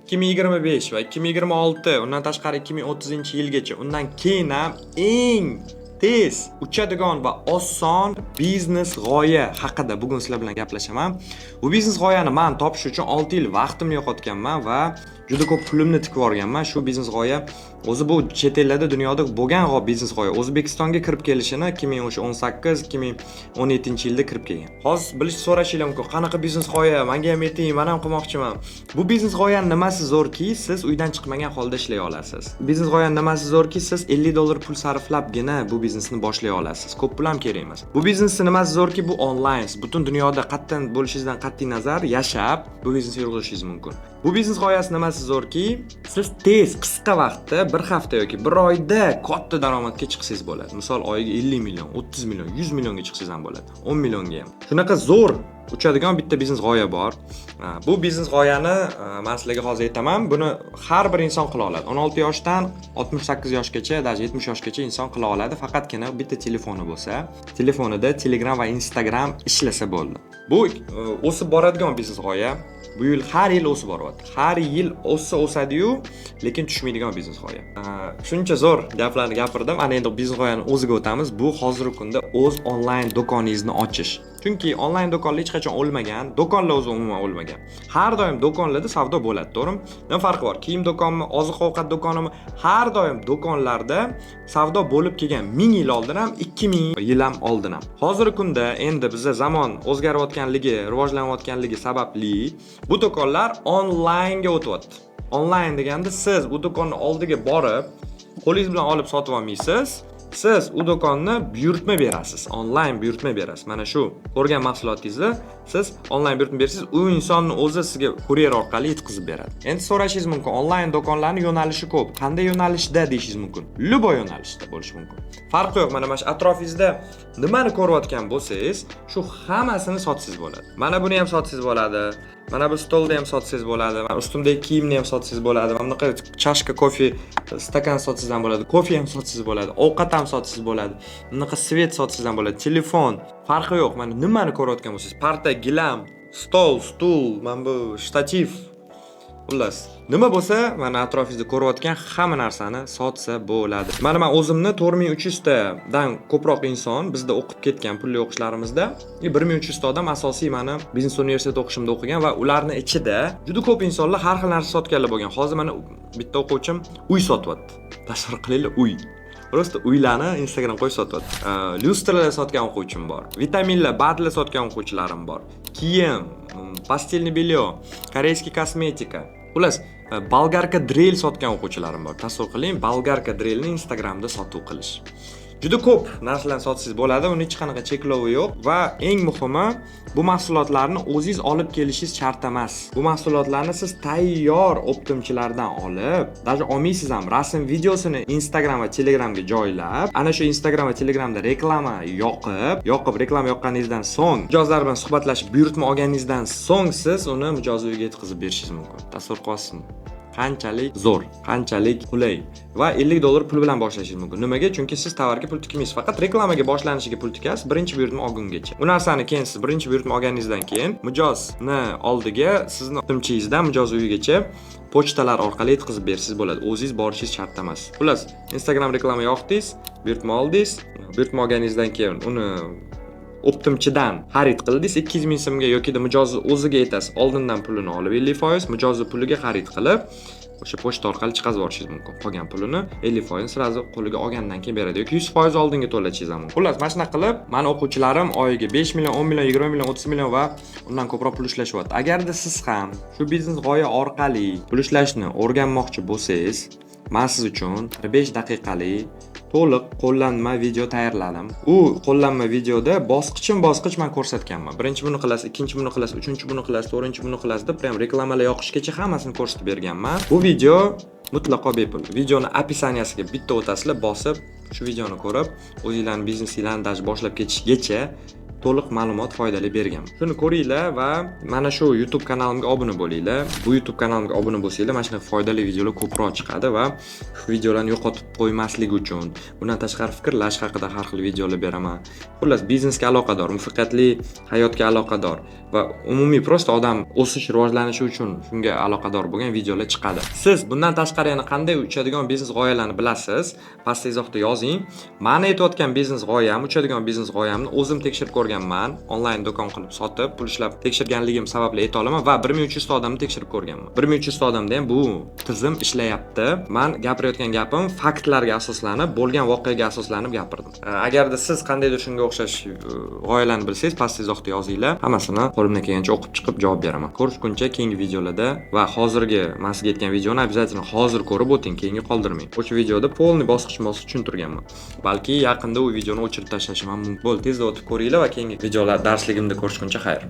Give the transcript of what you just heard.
2025 va 2026, undan tashqari 2030-yilgacha, undan keyin ham eng tez uchadigan va oson biznes g'oya haqida bugun sizlar bilan gaplashaman. Bu biznes g'oyani men topish uchun 6 yil vaqtimni yo'qotganman va juda ko'p pulimni tikib yuborganman. Shu biznes g'oya o'zi bu chet ellarda dunyoda bo'lgan biznes g'oya O'zbekistonga kirib kelishini 2018-2017-yilda kirib kelgan. Hozir bilish so'rashinglar mumkin, qanaqa biznes g'oya, menga ham ayting, men ham qilmoqchiman. Bu biznes g'oyaning nimasi zo'rki, siz uydan chiqmagan holda ishlay olasiz. Biznes g'oyaning nimasi zo'rki, siz $50 pul sarflabgina bu biznesni boshlay olasiz. Ko'p pul ham kerak emas. Bu biznesning nimasi zo'rki, bu onlayn. Butun dunyoda qayerdan bo'lishingizdan qat'iy nazar yashab bu biznesni yurg'izishingiz mumkin. Bu biznes g'oyasi nimasi zo'rki, siz tez, qisqa vaqtda, bir hafta yoki bir oyda katta daromadga chiqsangiz bo'ladi. Misol oyiga 50 million, 30 million, 100 millionga chiqsangiz ham bo'ladi. 10 millionga ham. Shunaqa zo'r uchadigan bitta biznes g'oya bor. Bu biznes g'oyani men sizlarga hozir aytaman. Buni har bir inson qila oladi. 16 yoshdan 68 yoshgacha, даже 70 yoshgacha inson qila oladi. Faqatgina bitta telefoni bo'lsa, telefonida Telegram va Instagram ishlasa bo'ldi. Bu o'sib boradigan biznes g'oya. Bu yil har yil o'sib boryapti. Har yil o'sadi-yu, lekin tushmaydigan biznes g'oya. Shuncha zo'r gaplarni gapirdim. Ana endi biznes g'oyani o'ziga o'tamiz. Bu hozirgi kunda o'z onlayn do'koningizni ochish. Chunki onlayn do'konlar hech qachon o'lmagan, do'konlar o'zi umuman o'lmagan. Har doim do'konlarda savdo bo'ladi, to'g'rimi? Nima farqi bor? Kiyim do'konimi, oziq-ovqat do'konimi? Har doim do'konlarda savdo bo'lib kelgan 1000 yil oldin ham, 2000 yil ham oldin ham. Hozirgi kunda endi bizda zamon o'zgarayotganligi, rivojlanayotganligi sababli bu do'konlar onlaynga o'tyapti. Onlayn deganda siz bu do'konning oldiga borib, qo'lingiz bilan olib sotib olmaysiz. Siz u do'konni buyurtma berasiz, onlayn buyurtma berasiz. Mana shu ko'rgan mahsulotingizni siz onlayn buyurtma berasiz, u insonning o'zi sizga kuryer orqali yetkazib beradi. Endi so'rashingiz mumkin, onlayn do'konlarning yo'nalishi ko'p. Qanday yo'nalishda deyishingiz mumkin. Любой yo'nalishda bo'lishi mumkin. Farqi yo'q. Mana shu atrofingizda nimani ko'rayotgan bo'lsangiz, shu hammasini sotsangiz bo'ladi. Mana buni ham sotsangiz bo'ladi. Mana bu stolni ham sotsangiz bo'ladi. Mana ustimdagi kiyimni ham sotsangiz bo'ladi. Mana bunaqa chashka kofe, stakan sotsangiz ham bo'ladi. Kofe ham sotsangiz bo'ladi. Ovqat ham sotsangiz bo'ladi. Bunaqa svet sotsangiz ham bo'ladi. Telefon, farqi yo'q. Mana nimani ko'rayotgan bo'lsangiz, parta, gilam, stol, stul, mana bu shtativ. Xullas, nima bo'lsa, mana atrofingizda ko'rayotgan hamma narsani sotsa bo'ladi. Mana men o'zimni 4300 tadan ko'proq inson bizda o'qib ketgan pulli o'qishlarimizda 1300 ta odam asosiy meni biznes universitet o'qishimda o'qigan va ularning ichida juda ko'p insonlar har xil narsa sotganlar bo'lgan. Hozir mana bitta o'quvchim uy sotyapti. Tasavvur qilinglar, uy. Просто uylarni Instagram qo'yib sotyapti. Lyustralar sotgan o'quvchim bor. Vitaminlar, badlar sotgan o'quvchilarim bor. Kiyim, pastelniy belyo, koreyskiy kosmetika. Xullas, bolgarka drill sotgan o'quvchilarim bor. Tasavvur qiling, bolgarka drillni Instagramda sotuv qilish. Juda ko'p narsalarni sotsangiz bo'ladi, uning hech qanaqa cheklovi yo'q va eng muhimi, bu mahsulotlarni o'zingiz olib kelishingiz shart emas. Bu mahsulotlarni siz tayyor optimchilardan olib, даже olmaysiz ham, rasm videosini Instagram va Telegramga joylab, ana shu Instagram va Telegramda reklama yoqib reklama yoqqaningizdan so'ng, mijozlar bilan suhbatlashib, buyurtma olganingizdan so'ng siz uni mijozga uyga yetkazib berishingiz mumkin. Tasavvur qilasizmi? Qanchalik zo'r, qanchalik qulay va $50 pul bilan boshlashingiz mumkin. Nimaga? Chunki siz tovarga pul tikmaysiz, faqat reklamaga boshlanishiga pul tikasiz, birinchi buyurtma olgungacha. Bu narsani keyin siz birinchi buyurtma olganingizdan keyin mijozni oldiga sizni optimchingizdan mijoz uyigacha pochtalar orqali yetkazib bersiz bo'ladi. O'zingiz borishingiz shart emas. Xullas, Instagram reklama yoqdingiz, buyurtma oldingiz, buyurtma olganingizdan keyin uni optimchidan xarid qildingiz 200 ming so'mga yoki mijozni o'ziga aytasiz, oldindan pulini olib 50%, mijozni puliga xarid qilib, o'sha pochta orqali chiqazib yuborishingiz mumkin. Qolgan pulini 50% sirazi qo'liga olgandan keyin beradi yoki 100% oldinga to'latishingiz mumkin. Xullas, mana shunday qilib, meni o'quvchilarim oyiga 5 million, 10 million, 20 million, 30 million va undan ko'proq pul ishlashyapti. Agarda siz ham shu biznes g'oya orqali pul ishlashni o'rganmoqchi bo'lsangiz, men siz uchun 5 daqiqalik to'liq qo'llanma video tayyorladim. U qo'llanma videoda bosqichma-bosqich men ko'rsatganman. Birinchi buni qilasiz, ikkinchi buni qilasiz, uchinchi buni qilasiz, to'rtinchi buni qilasiz deb prям reklamalar yoqishgacha hammasini ko'rsatib berganman. Bu video mutlaqo bepul. Videoni opisaniyasiga bitta o'tasizlar, bosib, shu videoni ko'rib, o'zingizlarning biznesinglarni boshlab ketishgacha to'liq ma'lumot foydali berganman. Shuni ko'ringlar va mana shu YouTube kanalimga obuna bo'linglar. Bu YouTube kanalimga obuna bo'lsanglar, mana shunday foydali videolar ko'proq chiqadi va shu videolarni yo'qotib qo'ymaslik uchun, bundan tashqari fikrlash haqida har xil videolar beraman. Xullas, biznesga aloqador, muvaffaqiyatli hayotga aloqador va umumiy prosta odam o'sish, rivojlanishi uchun shunga aloqador bo'lgan videolar chiqadi. Siz bundan tashqari yana qanday uchadigan biznes g'oyalarni bilasiz? Pastda izohda yozing. Mani aytayotgan biznes g'oyam, uchadigan biznes g'oyamni o'zim tekshirib ko'rganman. Onlayn do'kon qilib sotib, pul ishlab tekshirganligim sababli ayta olaman va 1300 ta odamni tekshirib ko'rganman. 1300 ta odamda ham bu tizim ishlayapti. Men gapirayotgan gapim faktlarga asoslanib, bo'lgan voqeaga asoslanib gapirdim. Agarda siz qandaydir shunga o'xshash g'oyalarni bilsangiz, pastda izohda yozinglar. Hammasini qo'limdan kelgancha o'qib chiqib javob beraman. Ko'rishguncha keyingi videolarda va hozirgi men sizga aytgan videoni обязательно hozir ko'rib o'ting, keyingi qoldirmang. O'sha videoda polniy bosqichma-bosqich tushuntirganman. Balki yaqinda u videoni o'chirib tashlashim ham mumkin. Bo'ldi, tezda o'tib ko'ringlar va keyingi videolar darsligimda ko'rishguncha xayr.